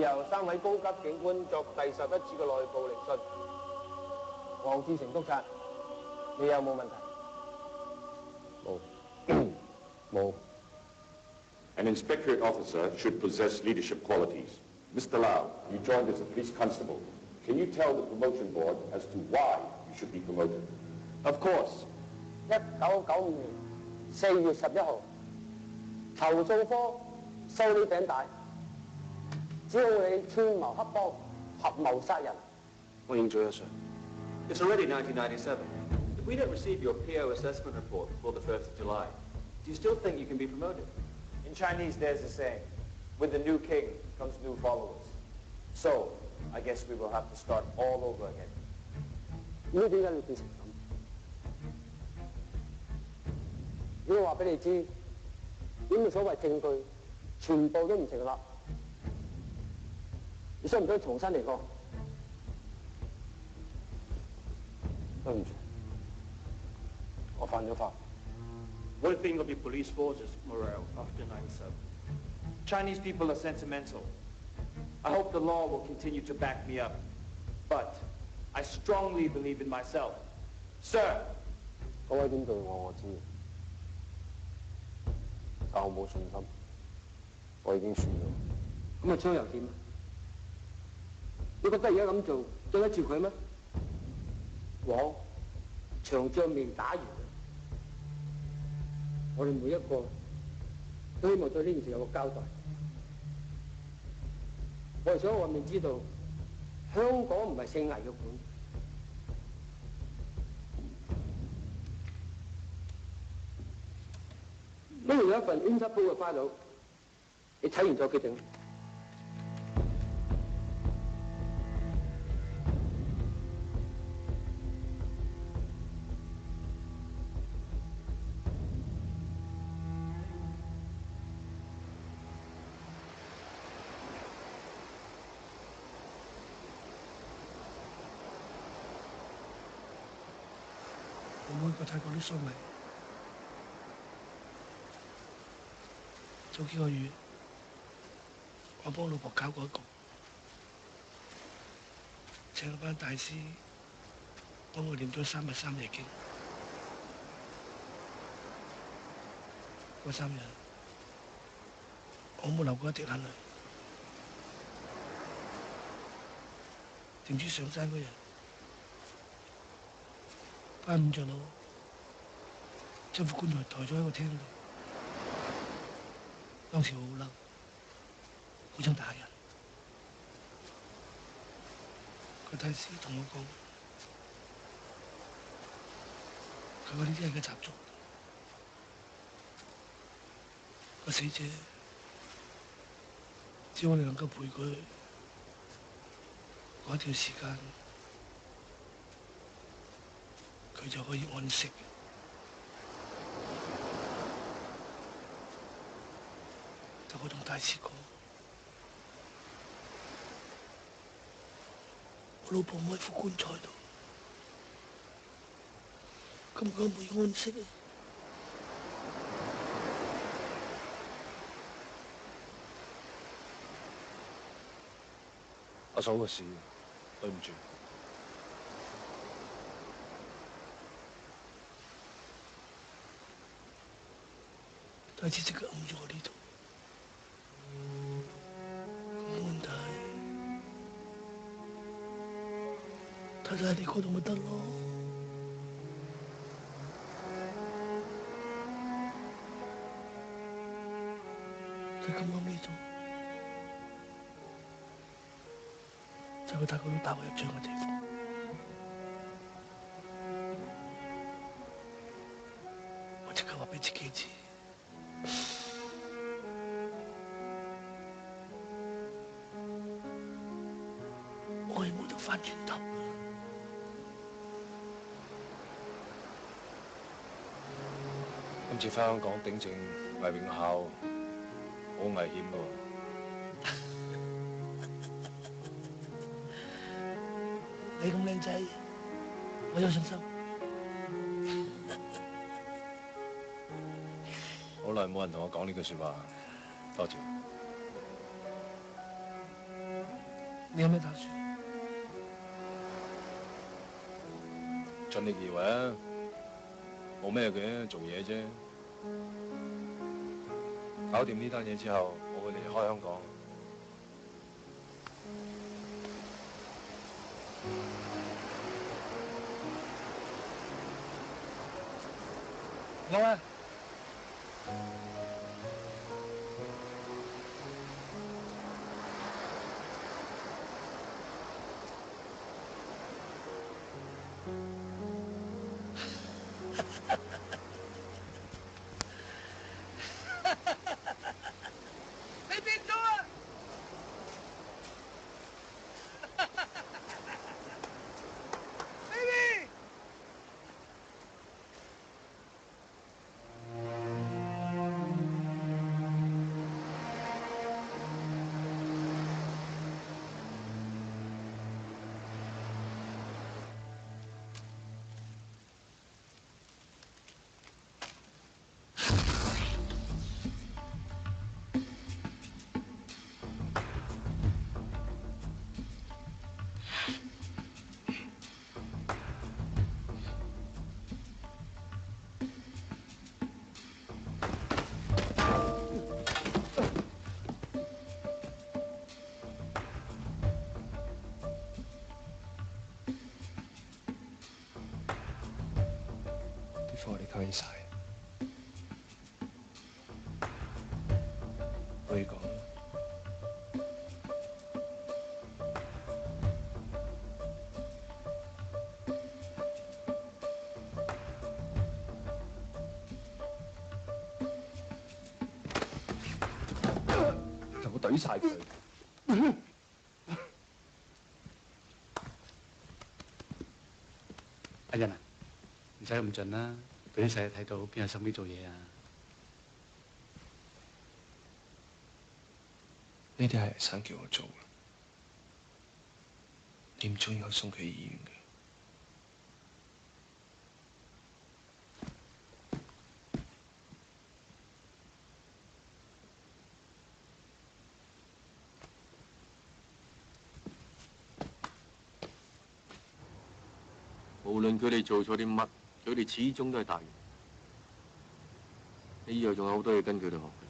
由3位高級警官作第11次嘅內部聆訊。黃志成督察，你有冇問題？冇，冇。An inspectorate officer should possess leadership qualities. Mr. Lau, you joined as a police constable. Can you tell the promotion board as to why you should be promoted? Of course. 1995年4月11號，投訴科收呢餅帶，只要你串謀黑幫，合謀殺人。我認罪啊，Sir. It's already 1997. If we don't receive your PO assessment report before the 1st of July, do you still think you can be promoted? In Chinese, there's a saying, with the new king comes new followers. So, I guess we will have to start all over again. 點解你變成咁？如果話俾你知，點嘅所謂證據全部都唔成立，你想唔想重新嚟過？對唔住，我犯咗法。What do you think of your police forces morale after 9/7? Chinese people are sentimental. I hope the law will continue to back me up. But I strongly believe in myself. Sir! 各位點對我知，但我冇信心，我已經輸咗。咁啊，將又點啊？你覺得而家咁做對得住佢咩？王場仗未打完，我哋每一個都希望對呢件事有個交代。我係想外面知道，香港唔係姓魏嘅本。呢度有一份 Interpol 嘅 file， 你睇完再決定。我每個睇過啲新聞，早幾個月我幫老婆搞過一個，請咗班大師幫我念咗3日3夜經。嗰3日我冇流過一滴眼淚，點知上山嗰日班五長老將副棺材抬咗喺個廳度，當時我好嬲，好想打人。個大師同我講，佢話呢啲係嘅習俗，個死者只要我哋能夠陪佢嗰段時間，佢就可以安息。就我同大師講，我老婆唔喺副棺材度，咁佢會安息啊！阿嫂嘅事，對唔住。大師即刻揞咗我呢度，冇問題，睇睇你嗰度咪得咯。就咁啱呢度，就係大家都打過一仗嘅地方。我即刻話俾自己知。我係冇得翻轉頭。今次翻香港頂正魏永孝，好危險喎。你咁靚仔，我有信心。好耐冇人同我講呢句説話，多謝。你有咩打算？盡力而為啊，冇咩嘅，做嘢啫。搞掂呢單嘢之後，我會離開香港。我啊！你變咗啊！Baby！啲貨你溝起晒，可以講。同我懟晒佢。阿欣啊，唔使咁盡啦，俾啲細睇到，邊有心機做嘢啊？呢啲係黎生叫我做嘅，你唔中意我送佢去醫院嘅。無論佢哋做錯啲乜，佢哋始終都係大人。你以後仲有好多嘢跟佢哋學。